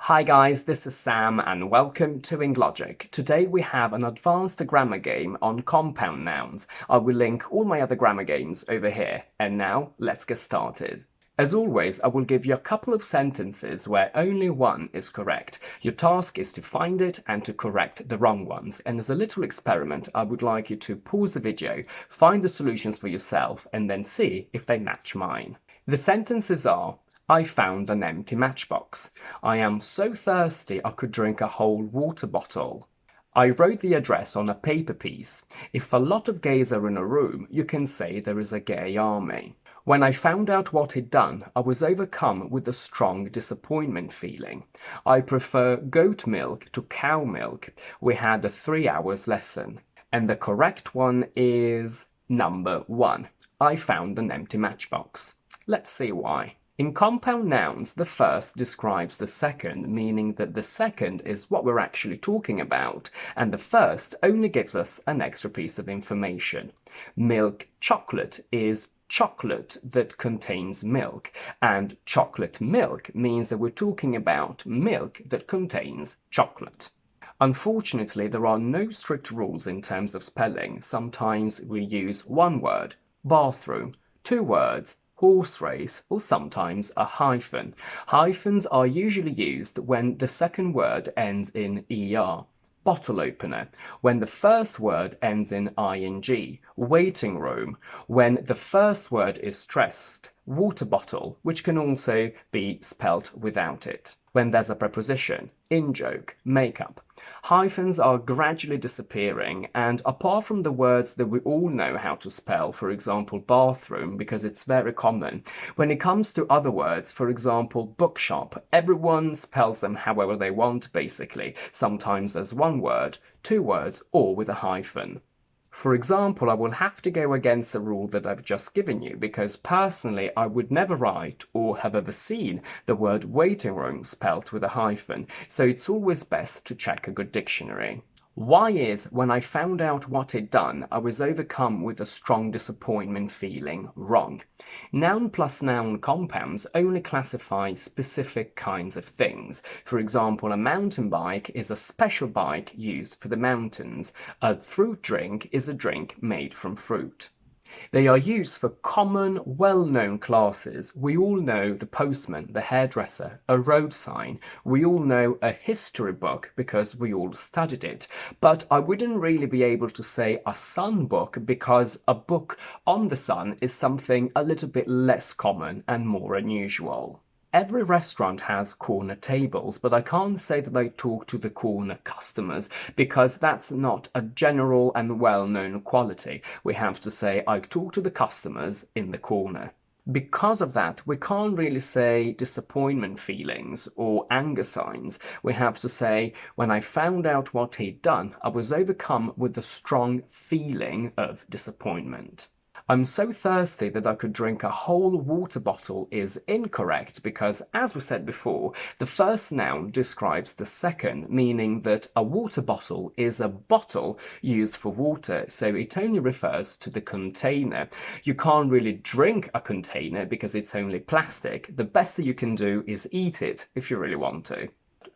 Hi guys, this is Sam and welcome to Logic. Today we have an advanced grammar game on compound nouns. I will link all my other grammar games over here. And now, let's get started. As always, I will give you a couple of sentences where only one is correct. Your task is to find it and to correct the wrong ones. And as a little experiment, I would like you to pause the video, find the solutions for yourself, and then see if they match mine. The sentences are: I found an empty matchbox. I am so thirsty I could drink a whole water bottle. I wrote the address on a paper piece. If a lot of gays are in a room, you can say there is a gay army. When I found out what he'd done, I was overcome with a strong disappointment feeling. I prefer goat milk to cow milk. We had a 3-hour lesson. And the correct one is number 1. I found an empty matchbox. Let's see why. In compound nouns, the first describes the second, meaning that the second is what we're actually talking about, and the first only gives us an extra piece of information. Milk chocolate is chocolate that contains milk, and chocolate milk means that we're talking about milk that contains chocolate. Unfortunately, there are no strict rules in terms of spelling. Sometimes we use one word, bathroom, 2 words, horse race, or sometimes a hyphen. Hyphens are usually used when the second word ends in er. Bottle opener, when the first word ends in ing. Waiting room, when the first word is stressed. Water bottle, which can also be spelt without it. When there's a preposition, in-joke, makeup. Hyphens are gradually disappearing, and apart from the words that we all know how to spell, for example bathroom, because it's very common, when it comes to other words, for example bookshop, everyone spells them however they want basically, sometimes as one word, 2 words, or with a hyphen. For example, I will have to go against the rule that I've just given you, because personally I would never write or have ever seen the word waiting room spelt with a hyphen, so it's always best to check a good dictionary. Why is, when I found out what he'd done, I was overcome with a strong disappointment feeling wrong. Noun plus noun compounds only classify specific kinds of things. For example, a mountain bike is a special bike used for the mountains. A fruit drink is a drink made from fruit. They are used for common, well-known classes. We all know the postman, the hairdresser, a road sign. We all know a history book because we all studied it. But I wouldn't really be able to say a sun book because a book on the sun is something a little bit less common and more unusual. Every restaurant has corner tables, but I can't say that I talk to the corner customers because that's not a general and well-known quality. We have to say I talk to the customers in the corner. Because of that, we can't really say disappointment feelings or anger signs. We have to say, when I found out what he'd done, I was overcome with a strong feeling of disappointment. I'm so thirsty that I could drink a whole water bottle is incorrect because, as we said before, the first noun describes the second, meaning that a water bottle is a bottle used for water, so it only refers to the container. You can't really drink a container because it's only plastic. The best that you can do is eat it if you really want to.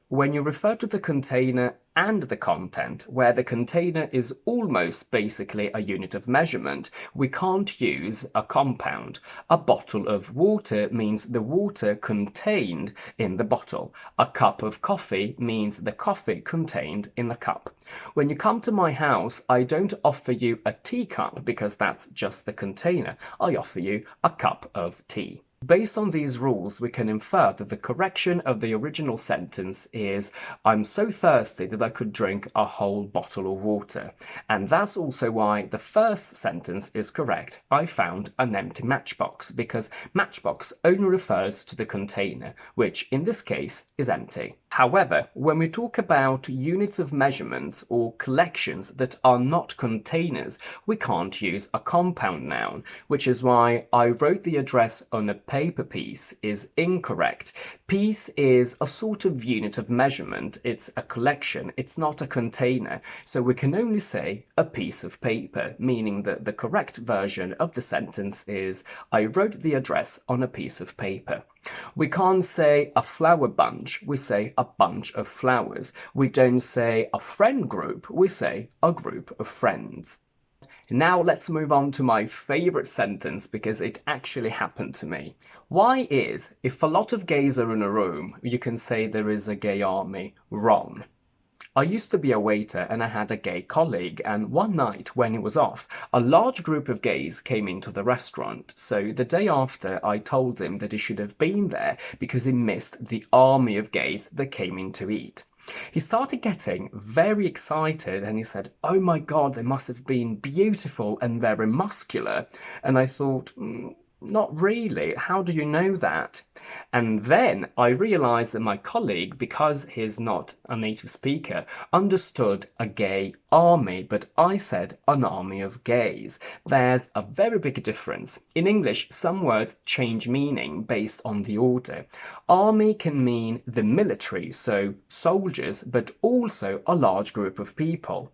When you refer to the container and the content, where the container is almost basically a unit of measurement, we can't use a compound. A bottle of water means the water contained in the bottle. A cup of coffee means the coffee contained in the cup. When you come to my house, I don't offer you a teacup because that's just the container. I offer you a cup of tea. Based on these rules, we can infer that the correction of the original sentence is, I'm so thirsty that I could drink a whole bottle of water. And that's also why the first sentence is correct. I found an empty matchbox, because matchbox only refers to the container, which in this case is empty. However, when we talk about units of measurement or collections that are not containers, we can't use a compound noun, which is why I wrote the address on a paper piece is incorrect. Piece is a sort of unit of measurement. It's a collection. It's not a container. So we can only say a piece of paper, meaning that the correct version of the sentence is I wrote the address on a piece of paper. We can't say a flower bunch, we say a bunch of flowers. We don't say a friend group, we say a group of friends. Now let's move on to my favourite sentence because it actually happened to me. Why is, if a lot of gays are in a room, you can say there is a gay army, wrong? I used to be a waiter and I had a gay colleague, and one night when he was off, a large group of gays came into the restaurant. So the day after, I told him that he should have been there because he missed the army of gays that came in to eat. He started getting very excited and he said, "Oh my God, they must have been beautiful and very muscular." And I thought, not really. How do you know that? And then I realized that my colleague, because he's not a native speaker, understood a gay army, but I said an army of gays. There's a very big difference. In English, some words change meaning based on the order. Army can mean the military, so soldiers, but also a large group of people.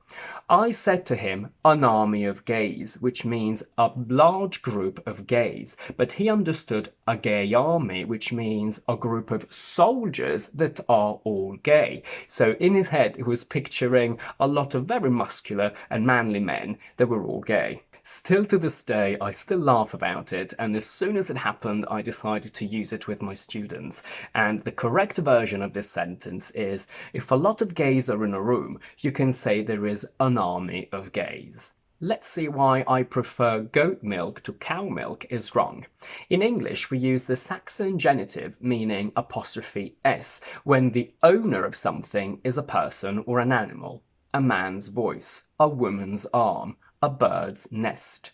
I said to him an army of gays, which means a large group of gays, but he understood a gay army, which means a group of soldiers that are all gay. So in his head, he was picturing a lot of very muscular and manly men that were all gay. Still to this day, I still laugh about it, and as soon as it happened, I decided to use it with my students. And the correct version of this sentence is, if a lot of gays are in a room, you can say there is an army of gays. Let's see why I prefer goat milk to cow milk is wrong. In English, we use the Saxon genitive, meaning '(s), when the owner of something is a person or an animal. A man's voice, a woman's arm, a bird's nest.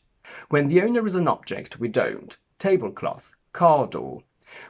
When the owner is an object, we don't. Tablecloth, car door.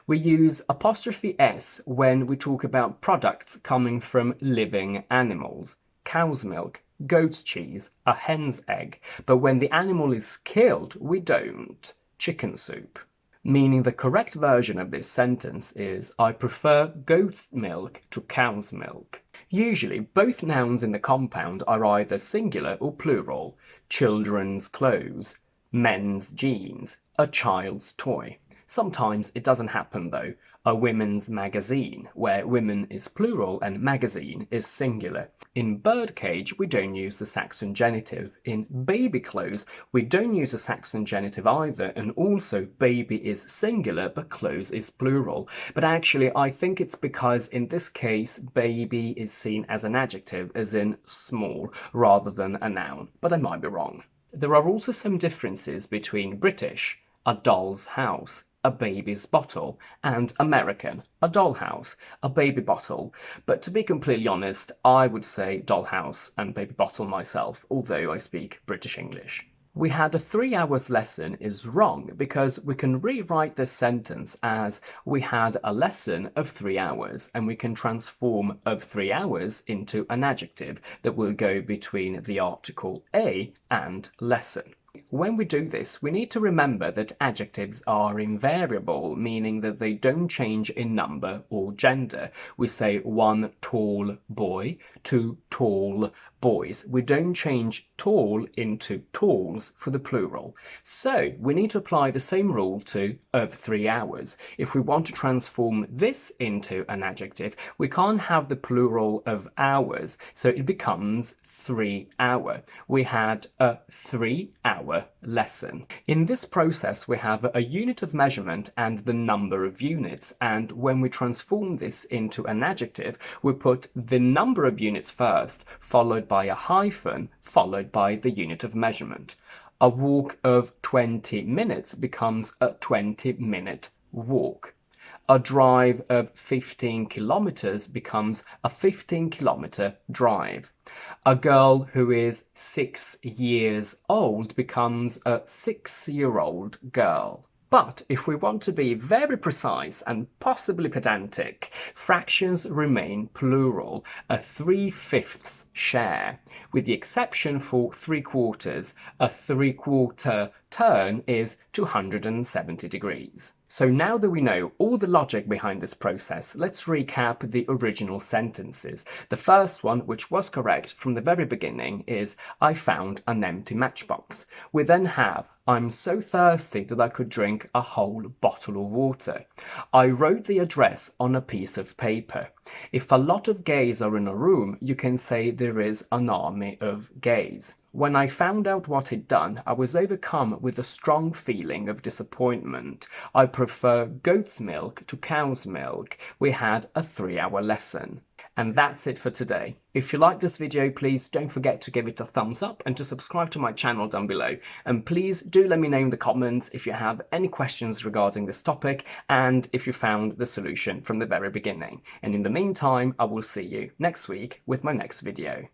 We use '(s) when we talk about products coming from living animals. Cow's milk, goat's cheese, a hen's egg. But when the animal is killed, we don't. Chicken soup. Meaning the correct version of this sentence is, I prefer goat's milk to cow's milk. Usually, both nouns in the compound are either singular or plural. Children's clothes, men's jeans, a child's toy. Sometimes it doesn't happen though. A women's magazine, where women is plural and magazine is singular. In birdcage, we don't use the Saxon genitive. In baby clothes, we don't use the Saxon genitive either, and also baby is singular but clothes is plural. But actually, I think it's because in this case, baby is seen as an adjective, as in small, rather than a noun, but I might be wrong. There are also some differences between British, a doll's house, a baby's bottle, and American, a dollhouse, a baby bottle. But to be completely honest, I would say dollhouse and baby bottle myself, although I speak British English. We had a 3 hours lesson is wrong because we can rewrite this sentence as we had a lesson of 3 hours, and we can transform of 3 hours into an adjective that will go between the article a and lesson. When we do this, we need to remember that adjectives are invariable, meaning that they don't change in number or gender. We say one tall boy, two tall boys. We don't change tall into talls for the plural. So we need to apply the same rule to of 3 hours. If we want to transform this into an adjective, we can't have the plural of hours, so it becomes 3 hour. We had a 3 hour lesson. In this process, we have a unit of measurement and the number of units, and when we transform this into an adjective, we put the number of units first, followed by a hyphen, followed by the unit of measurement. A walk of 20 minutes becomes a 20-minute walk. A drive of 15 kilometers becomes a 15-kilometer drive. A girl who is 6 years old becomes a 6-year-old girl. But if we want to be very precise and possibly pedantic, fractions remain plural, a 3/5 share, with the exception for 3/4, a 3/4 turn is 270 degrees. So now that we know all the logic behind this process, let's recap the original sentences. The first one, which was correct from the very beginning, is I found an empty matchbox. We then have I'm so thirsty that I could drink a whole bottle of water. I wrote the address on a piece of paper. If a lot of gays are in a room, you can say there is an army of gays. When I found out what he'd done, I was overcome with a strong feeling of disappointment. I prefer goat's milk to cow's milk. We had a 3-hour lesson. And that's it for today. If you like this video, please don't forget to give it a thumbs up and to subscribe to my channel down below. And please do let me know in the comments if you have any questions regarding this topic and if you found the solution from the very beginning. And in the meantime, I will see you next week with my next video.